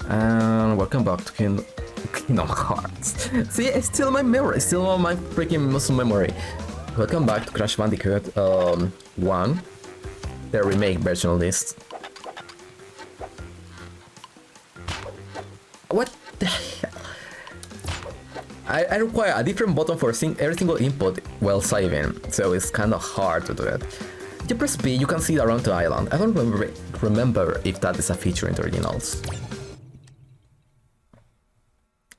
And welcome back to Kingdom Hearts. See, it's still my memory, it's still on my freaking muscle memory. Welcome back to Crash Bandicoot 1, the remake version list. What the hell? I require a different button for every single input while saving, so it's kind of hard to do it. You press B, you can see around the island. I don't remember if that is a feature in the originals.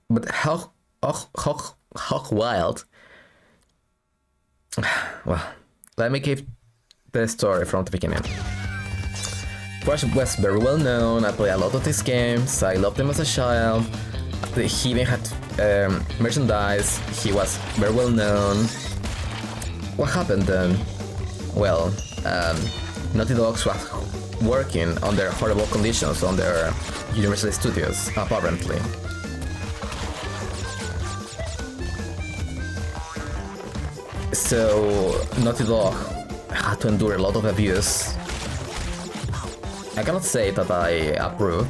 But how wild. Well, let me keep the story from the beginning. Crash was very well known. I played a lot of these games. I loved them as a child. He even had merchandise. He was very well known. What happened then? Well, Naughty Dog was working under horrible conditions on their Universal Studios, apparently. So Naughty Dog had to endure a lot of abuse. I cannot say that I approve.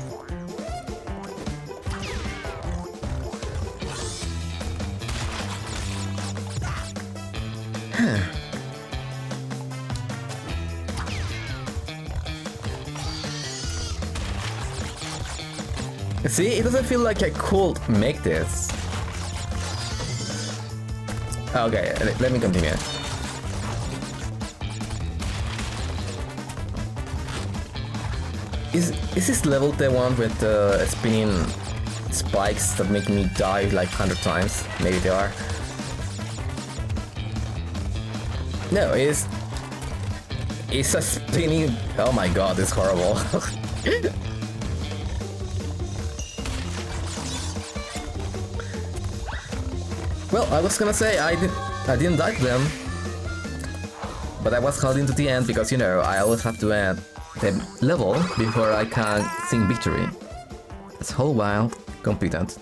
See, it doesn't feel like I could make this. Okay, let me continue. Is this level the one with the spinning spikes that make me die like 100 times? Maybe they are. No, it's a spinning... Oh my god, it's horrible. Well, I was gonna say I didn't die to them, but I was holding to the end because, you know, I always have to end the level before I can sing victory. It's whole wild, competent.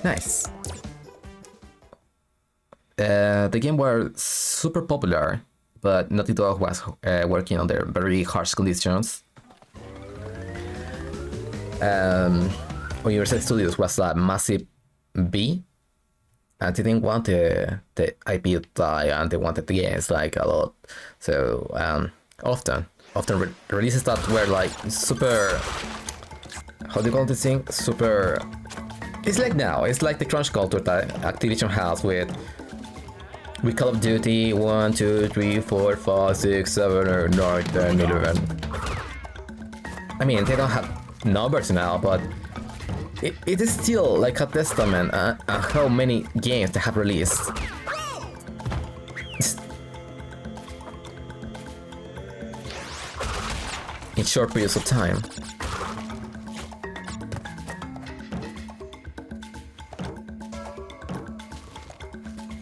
Nice. The game was super popular, but Naughty Dog was working under very harsh conditions. Universal Studios was a massive B, and they didn't want the IP to die, and they wanted the games like a lot. So often releases that were like super, how do you call this thing? Super. It's like now. It's like the crunch culture that Activision has with Call of Duty 1, 2, 3, 4, 5, 6, 7, 9, 10, 11. I mean, they don't have numbers now, but it is still like a testament on how many games they have released. In short periods of time.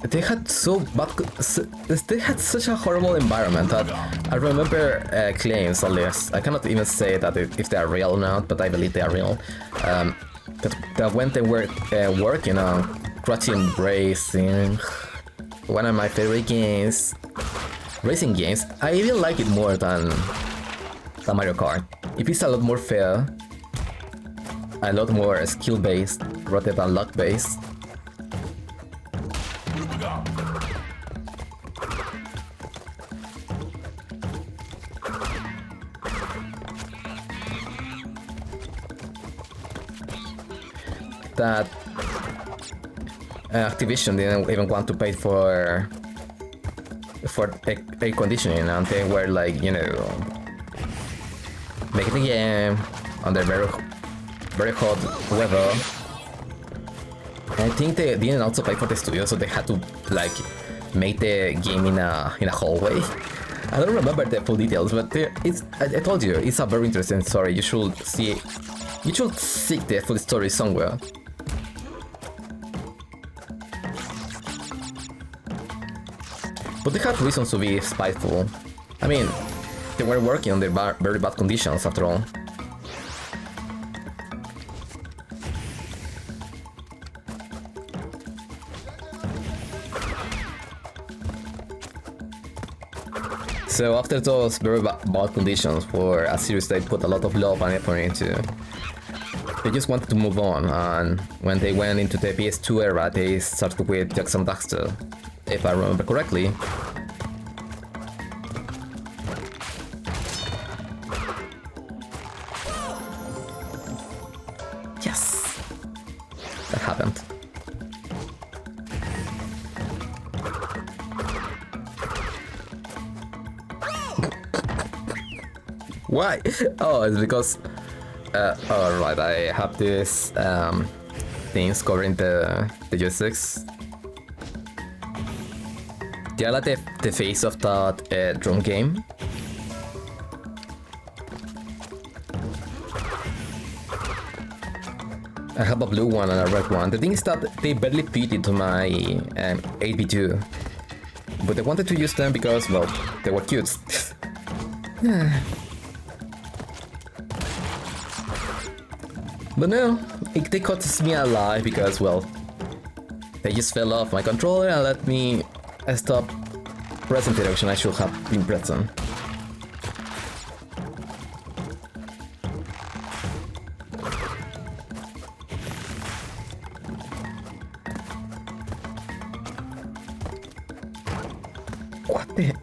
They had they had such a horrible environment that I remember claims, at least. I cannot even say that if they are real or not, but I believe they are real. That when they were working on Crash Racing, one of my favorite games, racing games, I even like it more than Mario Kart. It is a lot more fair, a lot more skill-based rather than luck-based. That Activision didn't even want to pay for air conditioning, and they were like, you know, making the game under very hot weather. I think they didn't also pay for the studio, so they had to like make the game in a hallway. I don't remember the full details, but I told you, it's a very interesting story. You should seek the full story somewhere. But they had reasons to be spiteful. I mean, they were working under very bad conditions after all. So after those very bad conditions for a series they put a lot of love and effort into, they just wanted to move on, and when they went into the PS2 era, they started with Jackson Daxter, if I remember correctly. Yes! That happened. Why? Oh, it's because... oh, right, I have this things covering the joysticks. Yeah, like the face of that drum game. I have a blue one and a red one. The thing is that they barely fit into my 8v2. But I wanted to use them because, well, they were cute. But no, they caught me alive because, well, they just fell off my controller and let me stop pressing the direction I should have been pressing. What the heck?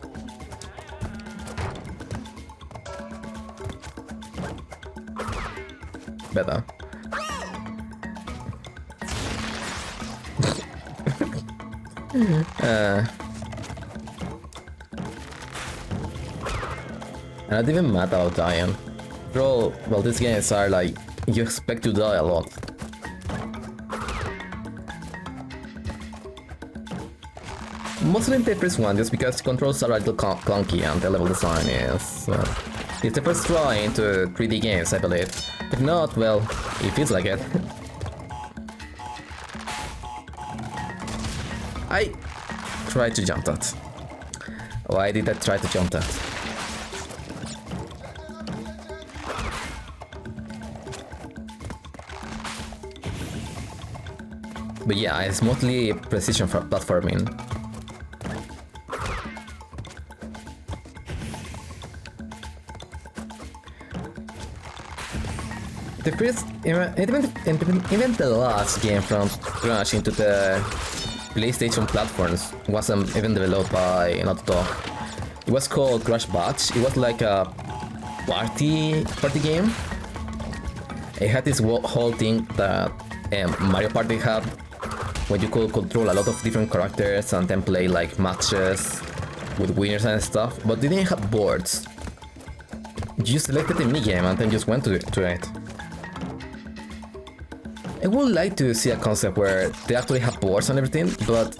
Better. And it didn't matter about dying. Bro, well, these games are like, you expect to die a lot. Mostly in the first one, just because the controls are a little clunky and the level design is... it's the first try into 3D games, I believe. If not, well, it feels like it. I tried to jump that. Why did I try to jump that? But yeah, it's mostly precision for platforming. The first, even the last game from scratch into the PlayStation platforms wasn't even developed by Naughty Dog. It was called Crash Bash. It was like a party game. It had this whole thing that Mario Party had, where you could control a lot of different characters and then play like matches with winners and stuff, but they didn't have boards. You selected the minigame and then just went to it. I would like to see a concept where they actually have boards and everything, but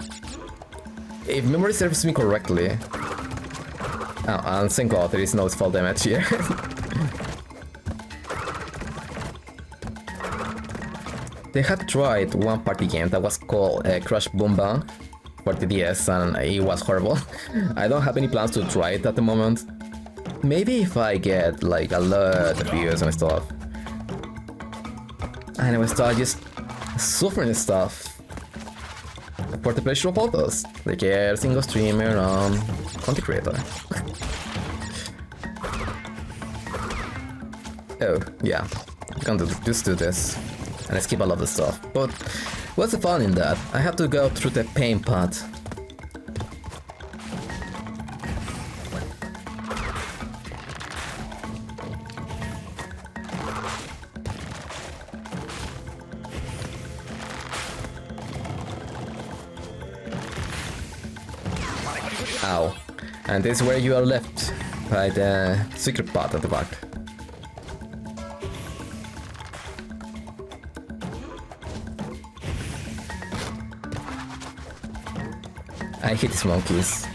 if memory serves me correctly... Oh, and thank God there is no fall damage here. They had tried one party game that was called Crash Boom Bang for the DS, and it was horrible. I don't have any plans to try it at the moment. Maybe if I get like a lot of views and stuff. And I will start just suffering stuff for the pleasure of others, like every single streamer and content creator. Oh, yeah, you can just do this and skip a lot of stuff. But what's the fun in that? I have to go through the pain path. Ow. And this is where you are left, by the secret path at the back. I hate these monkeys.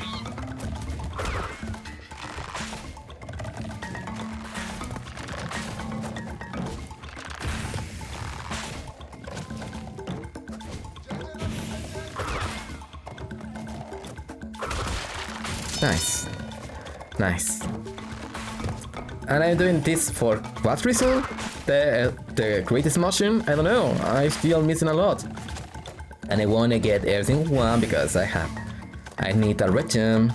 Nice. Nice. And I'm doing this for what reason? The greatest motion? I don't know. I'm still missing a lot. And I wanna get everything one because I need a red gem.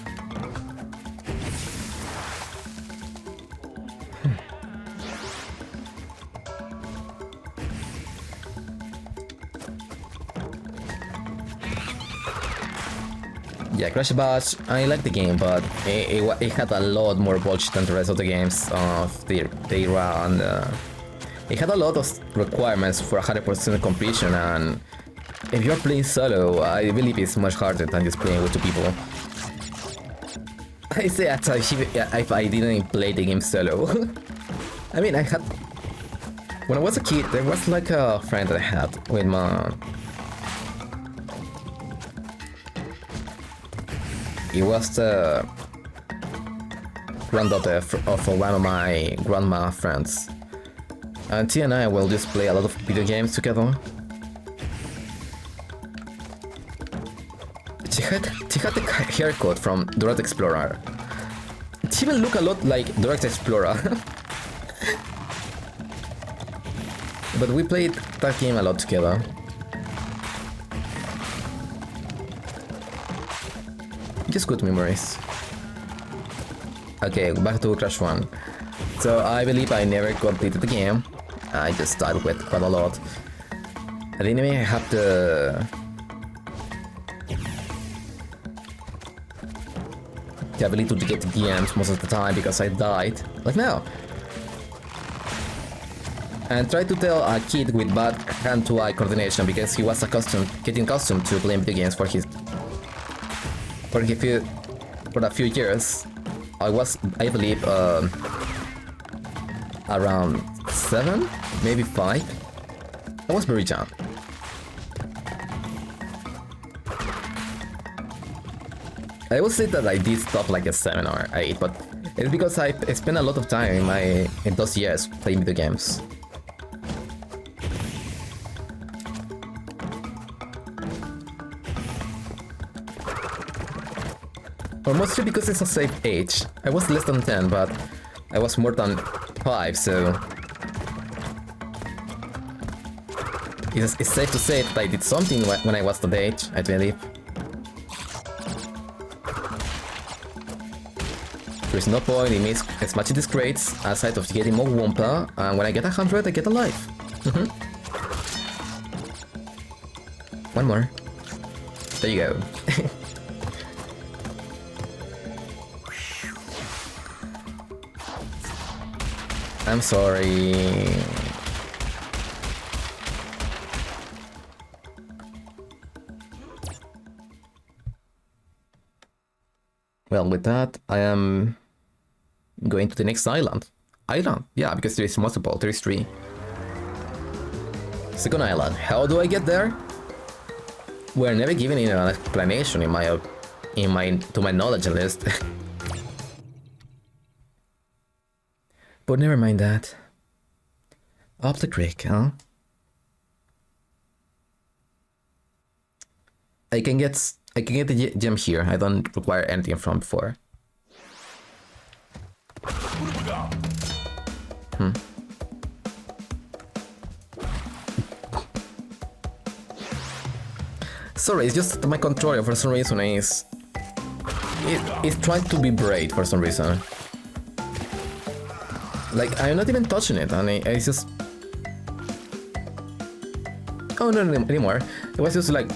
Yeah, Crash Bash, I like the game, but it had a lot more bullshit than the rest of the games of the era, and it had a lot of requirements for 100% completion, and if you're playing solo, I believe it's much harder than just playing with two people. I say that if I didn't play the game solo. I mean, when I was a kid, there was like a friend that I had with my... It was the granddaughter of one of my grandma friends. And Tia and I will just play a lot of video games together. She had the haircut from Dora the Explorer. She even looked a lot like Dora the Explorer. But we played that game a lot together. Just good memories. Okay, back to Crash 1. So I believe I never completed the game. I just started with quite a lot. I didn't even have the ability to get the games most of the time because I died. Like now. And try to tell a kid with bad hand-to-eye coordination because he was getting accustomed to playing video games for a few years. I believe, around 7, maybe 5. I was very young. I would say that I did stuff like a 7 or 8, but it's because I spent a lot of time in those years playing video games. Or mostly because it's a safe age. I was less than 10, but I was more than 5, so... It's safe to say that I did something when I was that age, I believe. There's no point in me smashing these crates aside of getting more Wumpa, and when I get 100, I get a life. One more. There you go. I'm sorry. Well, with that, I am going to the next island. Island? Yeah, because there is multiple. There is 3. Second island. How do I get there? We're never given an explanation to my knowledge list. But never mind that. Up the creek, huh? I can get the gem here. I don't require anything from before. Sorry, it's just my controller for some reason it's trying to be brave for some reason. Like, I'm not even touching it, and it's just... Oh, no, anymore. It was just like...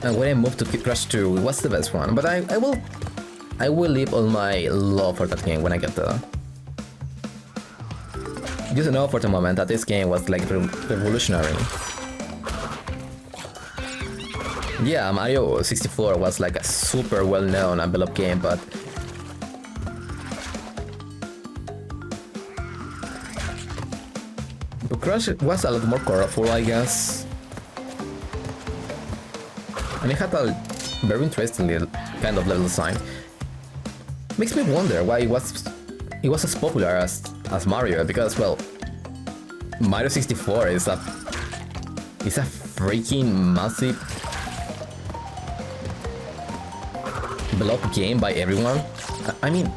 And when I moved to Crash 2, it was the best one, but I will leave all my love for that game when I get there. Just know for the moment that this game was like revolutionary. Yeah, Mario 64 was like a super well-known and beloved game, but Crash was a lot more colorful, I guess. And it had a very interesting kind of level design. Makes me wonder why it was as popular as Mario, because, well, Mario 64 is a freaking massive beloved game by everyone. I mean,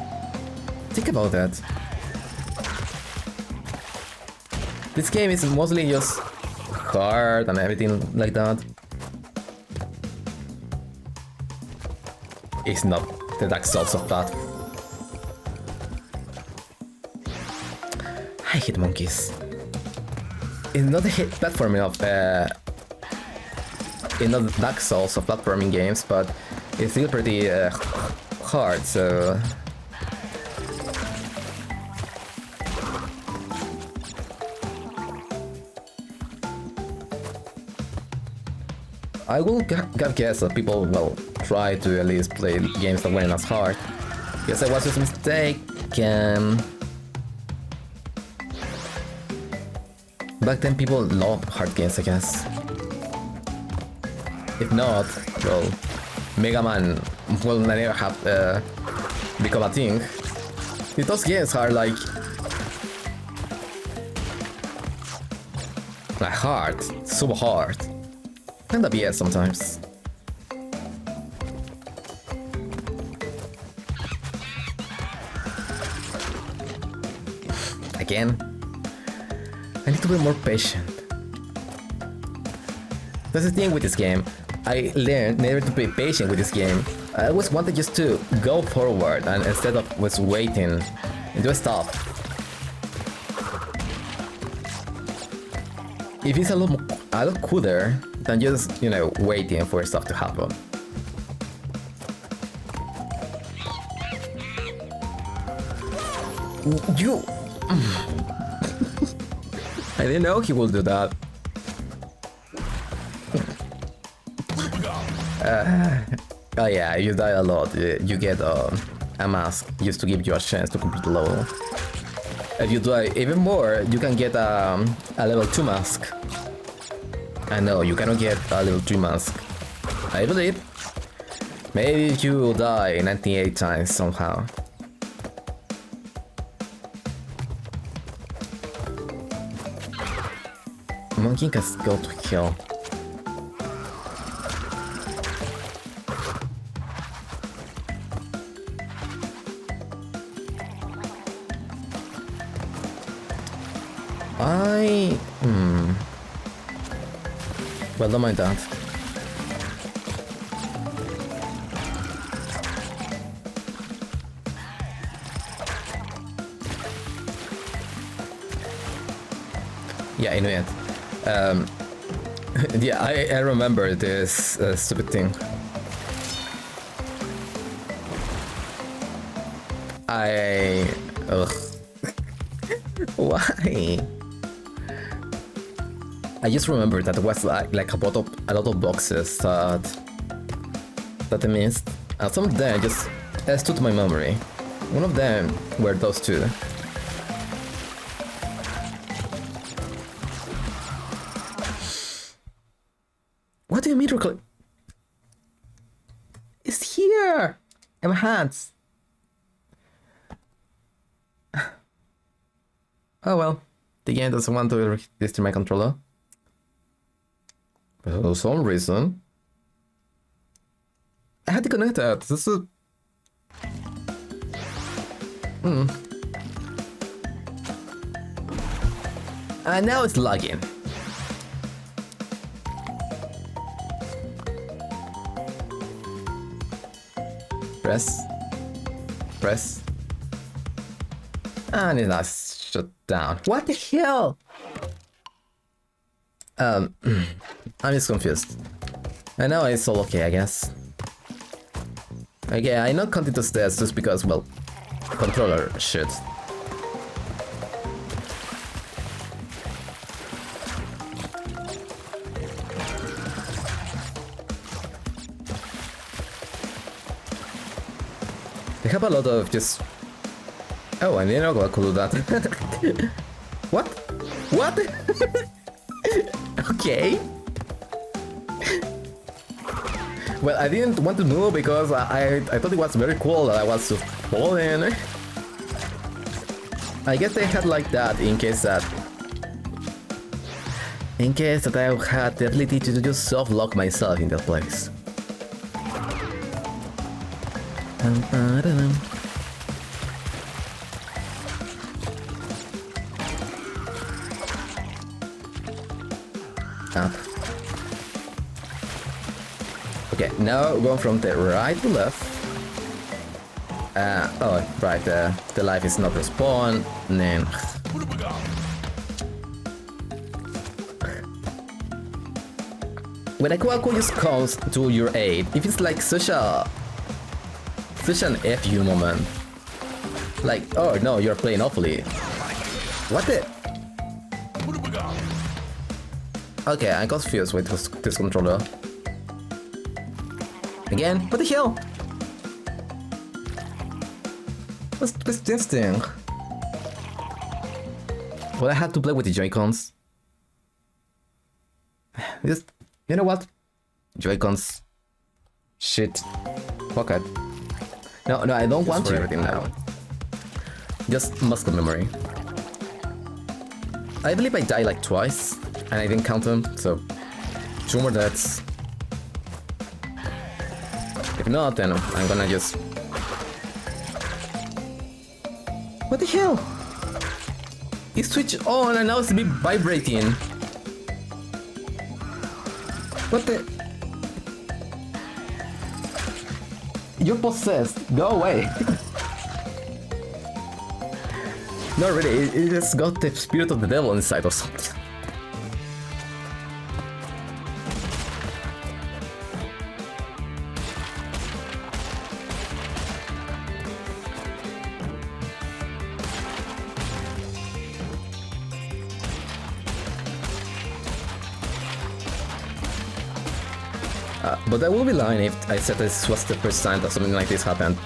think about that. This game is mostly just hard and everything like that. It's not the Dark Souls of that. I hate monkeys. It's not the platforming of it's not Dark Souls of platforming games, but it's still pretty hard, so... I will guess that people will try to at least play games that weren't as hard. Guess I was just mistaken. Back then people loved hard games, I guess. If not, well, Mega Man will never have become a thing. Those games are like hard, super hard. Kinda BS sometimes. Again, I need to be more patient. That's the thing with this game. I learned never to be patient with this game. I always wanted just to go forward and instead of was waiting and do stuff. If it's a lot cooler than just, you know, waiting for stuff to happen. You... I didn't know he would do that. Oh yeah, you die a lot, you get a mask just to give you a chance to complete the level. If you die even more, you can get a level 2 mask. I know, you cannot get a level 3 mask. I believe. Maybe you will die 98 times somehow. Monkey can go to kill. Well, don't mind that. Yeah, I know it. Yeah, I remember this stupid thing. Ugh. Why? I just remember that there was like a lot of boxes that I missed. And some of them just stood to my memory. One of them were those two. What do you mean, it's here! In my hands. Oh well, the game doesn't want to register my controller. But for some reason, I had to connect that. This is... And now it's lagging. Press. And it's not shut down. What the hell? I'm just confused. I know it's all okay, I guess. Okay, I not continue to stairs just because, well, controller shit. They have a lot of just... Oh, I didn't know I could do that. What? What? Okay. Well, I didn't want to move because I thought it was very cool that I was just falling. I guess they had like that in case that I had the ability to just soft-lock myself in that place. Up. Okay, now going from the right to left. Oh, right, the life is not respawn, and then... When a Quaco just comes to your aid, it feels like such an FU moment. Like, oh no, you're playing awfully. What the? Okay, I got confused with this controller. Again? What the hell? What's this thing? Well, I had to play with the Joy-Cons. Just, you know what? Joy-Cons. Shit. Fuck it. No, I don't want to everything now. Just muscle memory. I believe I died like twice, and I didn't count them, so 2 more deaths. If not, then I'm gonna just... What the hell? It switched on and now it's vibrating. What the? You're possessed. Go away. No, really, it just got the spirit of the devil inside or something. But I will be lying if I said this was the first time that something like this happened.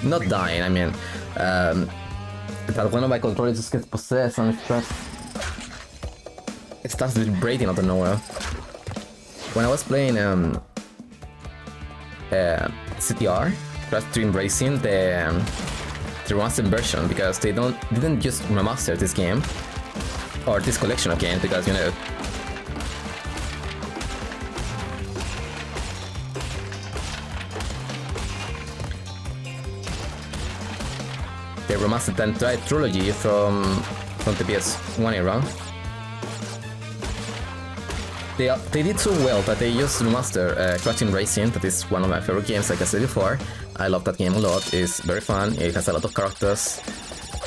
Not dying, I mean, that one of my controllers just gets possessed and it starts vibrating out of nowhere. When I was playing CTR, Crash Team Racing, the remastered version, because they didn't just remaster this game or this collection of games, because you know. They remastered the entire trilogy from the PS1 era. They did so well that they just remastered Crash Team Racing, that is one of my favorite games, like I said before. I love that game a lot, it's very fun, it has a lot of characters.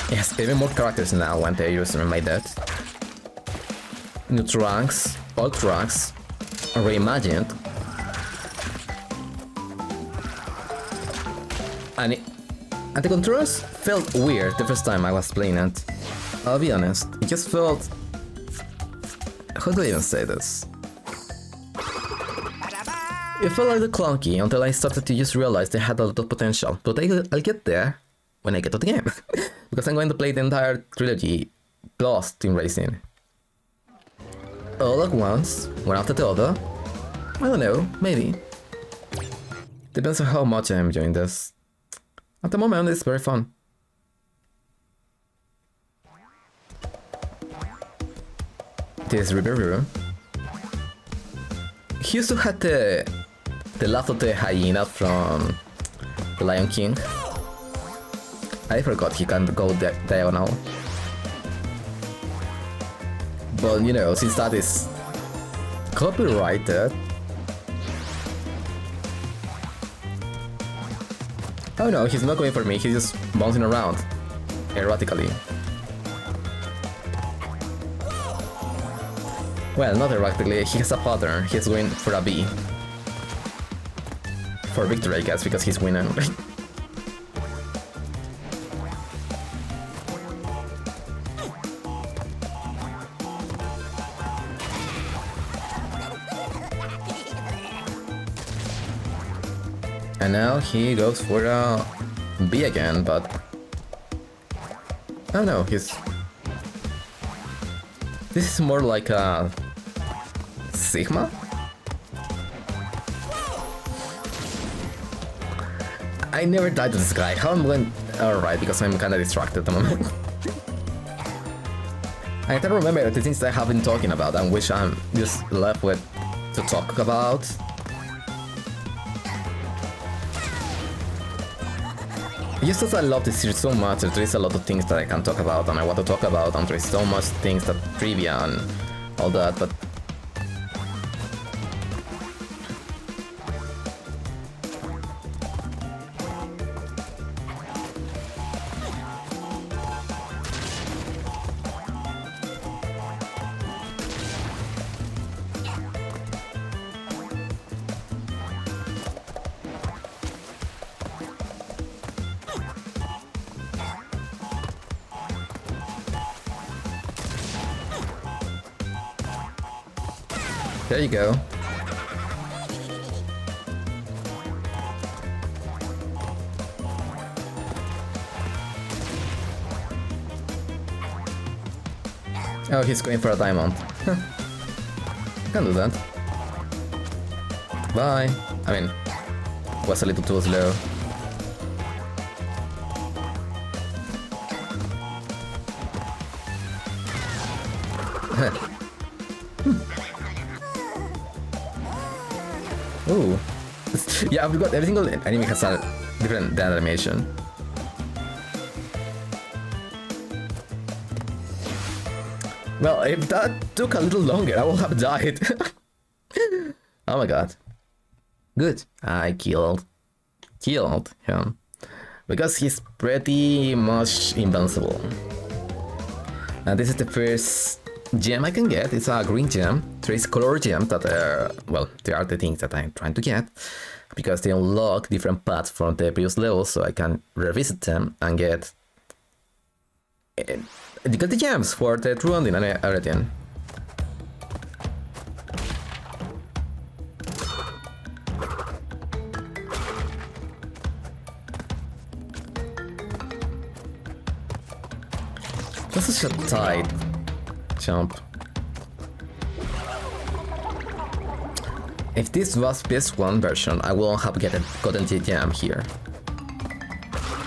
It has even more characters now when they just remade that. New tracks, old tracks, reimagined. And the controls felt weird the first time I was playing it. I'll be honest, it just felt... How do I even say this? It felt a little clunky until I started to just realize they had a lot of potential. But I'll get there when I get to the game. Because I'm going to play the entire trilogy plus Team Racing. All at once, one after the other. I don't know, maybe. Depends on how much I'm enjoying this. At the moment, it's very fun. This River. He used to have the laugh of the hyena from The Lion King. I forgot he can go diagonal. But you know, since that is copyrighted. Oh no, he's not going for me, he's just bouncing around erratically. Well, not erratically, he has a pattern, he's going for a B. For victory, I guess, because he's winning. And now he goes for a B again, but... Oh no, he's... This is more like a... Sigma? I never died to this guy, how am I going... Alright, because I'm kinda distracted at the moment. I can't remember the things that I have been talking about and which I'm just left with to talk about. Just as I love this series so much, there is a lot of things that I can talk about and I want to talk about, and there is so much things that trivia and all that, but There you go. Oh, he's going for a diamond. Can do that. Bye. I mean, was a little too slow. Ooh. Yeah, I've got every single enemy has a different animation. Well, if that took a little longer, I would have died. Oh my god. Good. I killed him. Because he's pretty much invincible. And this is the first gem I can get. It's a green gem. Trace color gem that well, they are the things that I'm trying to get. Because they unlock different paths from the previous levels, so I can revisit them and get the gems for the true ending and everything. This is such a tight jump. If this was PS1 version, I wouldn't have gotten the gem here.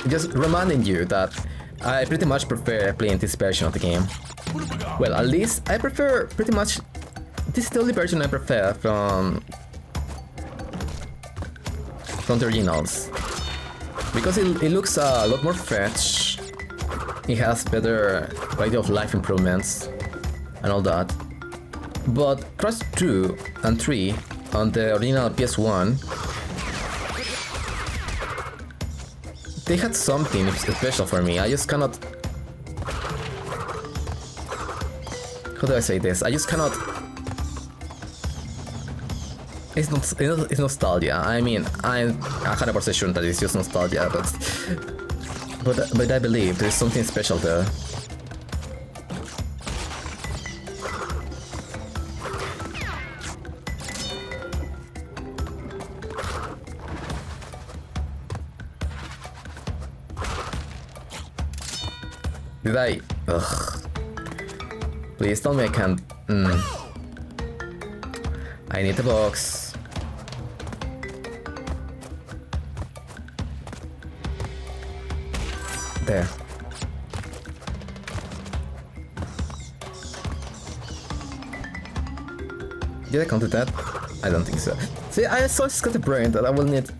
Just reminding you that I pretty much prefer playing this version of the game. Well, at least I prefer pretty much... This is the only version I prefer from the originals. Because it looks a lot more fresh. It has better quality of life improvements and all that. But Crash 2 and 3 on the original PS1, they had something special for me. I just cannot... How do I say this? I just cannot... It's nostalgia. I mean, I'm 100% sure that it's just nostalgia, but I believe there's something special there. Did I? Ugh. Please tell me I can't. I need the box. There. Did I count that? I don't think so. See, I so just got the brain that I will need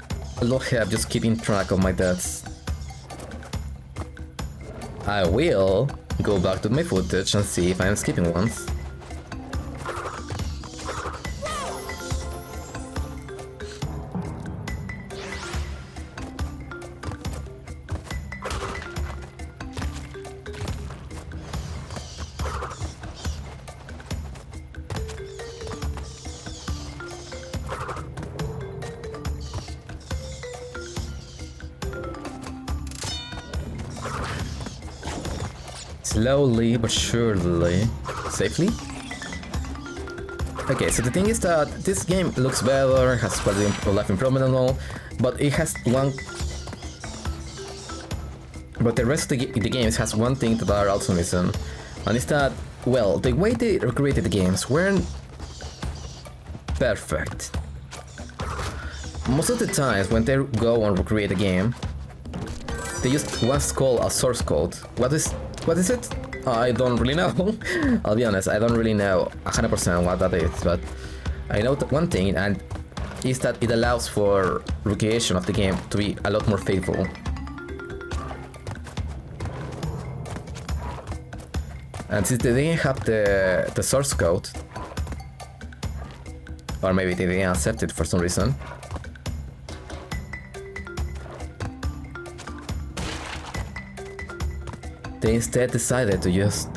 a lot of help just keeping track of my deaths. I will go back to my footage and see if I'm skipping ones. Slowly but surely. Safely? Okay, so the thing is that this game looks better, has quality of life improvement and all, but it has one... But the rest of the games has one thing that are also missing, and it's that, well, the way they recreated the games weren't perfect. Most of the times when they go and recreate a game, they use what's called a source code. What is it? I don't really know. I'll be honest, I don't really know 100% what that is, but I know that one thing, and is that it allows for recreation of the game to be a lot more faithful. And since they didn't have the source code, or maybe they didn't accept it for some reason, they instead decided to just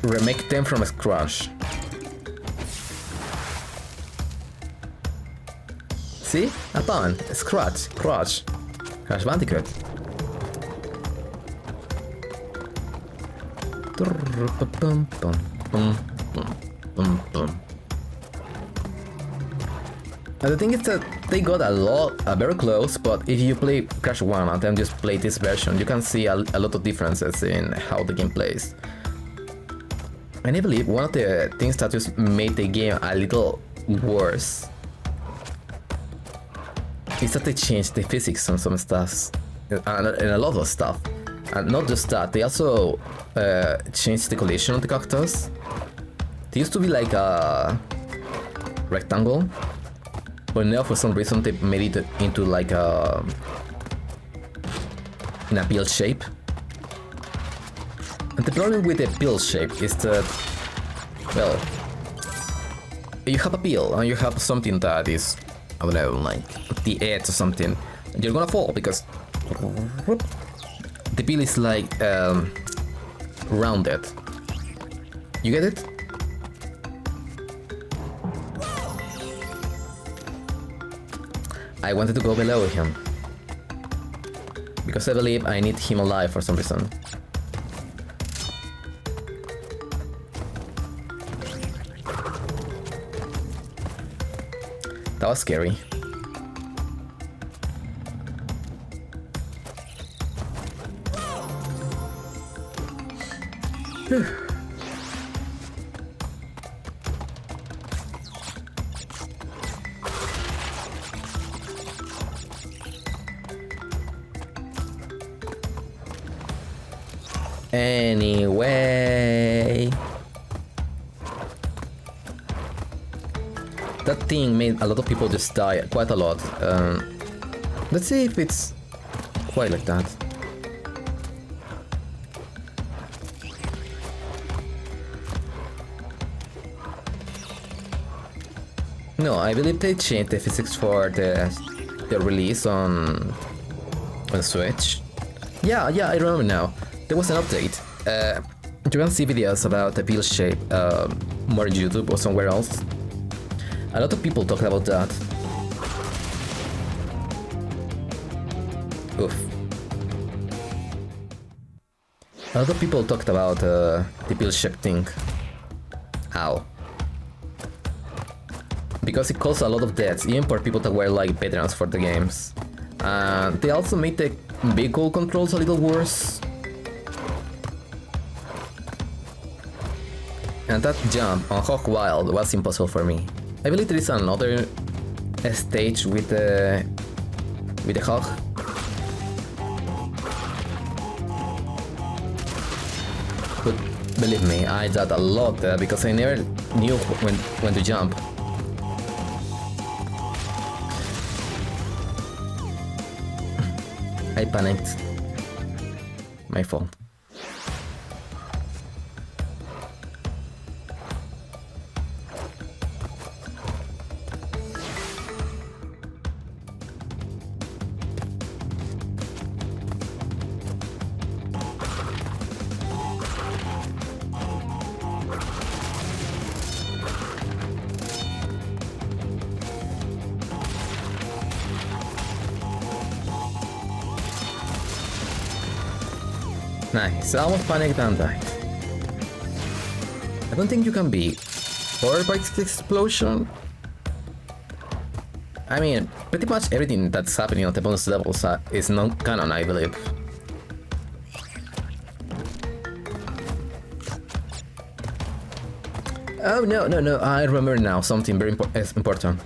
remake them from scratch. See? A pun. Scratch. Crash Bandicoot. Boom, boom, boom, boom. And the thing is that they got very close, but if you play Crash 1 and then just play this version, you can see a lot of differences in how the game plays. And I believe one of the things that just made the game a little worse is that they changed the physics on some stuff, and a lot of stuff. And not just that, they also changed the collision of the characters. They used to be like a rectangle, but now for some reason they made it into like in a pill shape. And the problem with the pill shape is that, well, you have a pill and you have something that is, I don't know, like the edge or something, you're gonna fall because the pill is like rounded. You get it? I wanted to go below him because I believe I need him alive for some reason. That was scary. Anyway, that thing made a lot of people just die quite a lot. Let's see if it's quite like that. No, I believe they changed the physics for the release on Switch. Yeah, I remember now. There was an update. You can see videos about the pill shape more on YouTube or somewhere else. A lot of people talk about that. Oof. A lot of people talked about the pill shape thing. Ow. Because it caused a lot of deaths, even for people that were like veterans for the games. They also made the vehicle controls a little worse. And that jump on Hog Wild was impossible for me. I believe there is another stage with the hog. But believe me, I died a lot because I never knew when to jump. I panicked. My fault. Nice, I almost panicked and died. I don't think you can be hurt by this explosion. I mean, pretty much everything that's happening on the bonus levels is non-canon, I believe. Oh no, I remember now something very important.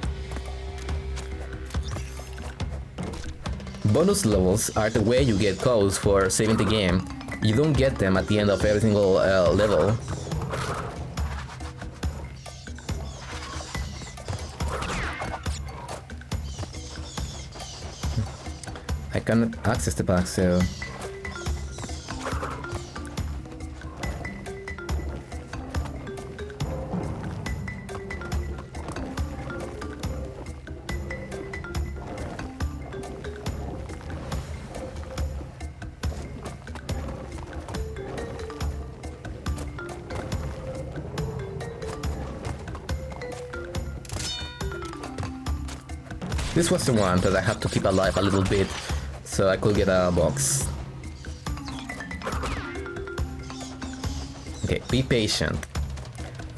Bonus levels are the way you get codes for saving the game. You don't get them at the end of every single level. I cannot access the back, so... This was the one that I had to keep alive a little bit, so I could get a box. Okay, be patient.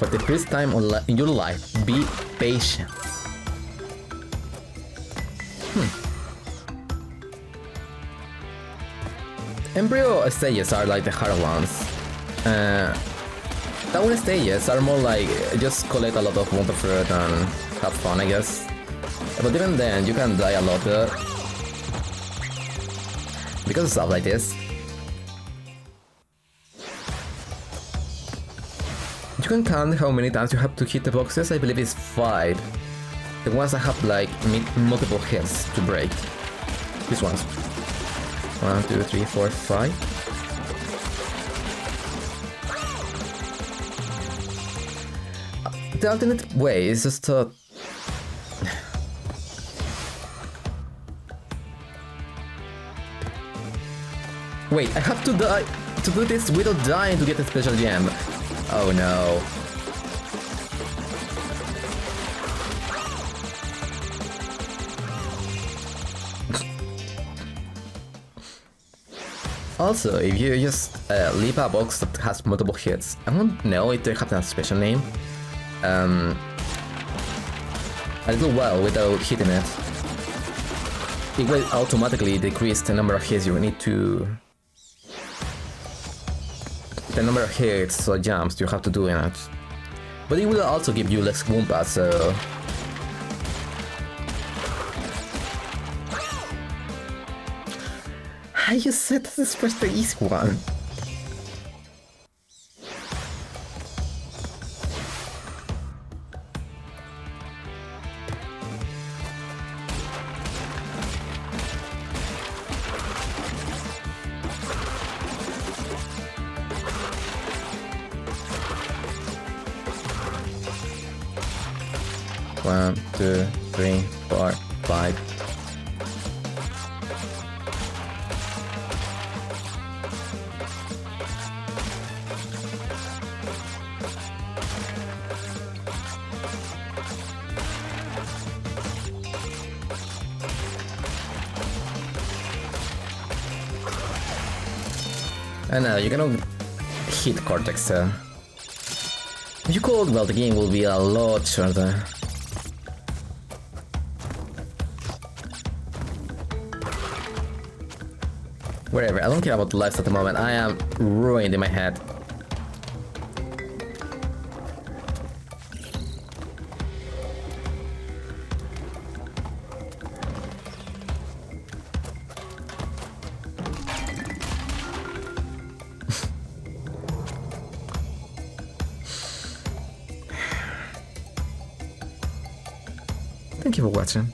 For the first time in your life, be patient. Embryo stages are like the hard ones. Town stages are more like just collect a lot of wonder fruit and have fun, I guess. But even then, you can die a lot because of stuff like this. You can count how many times you have to hit the boxes. I believe it's 5. The ones that have like multiple hits to break. These ones. 1, 2, 3, 4, 5. The alternate way is just to... Wait, I have to die to do this without dying to get a special gem. Oh no. Also, if you just leave a box that has multiple hits, I don't know if they have a special name. A little while without hitting it, it will automatically decrease the number of hits you need to... The number of hits or jumps you have to do in it. But it will also give you less Wumpas, so... I just said this was the easy one. One, 2, 3, 4, 5. I know, you cannot hit Cortex. If you could, well, the game will be a lot shorter. Whatever, I don't care about the lives at the moment. I am ruined in my head. Thank you for watching.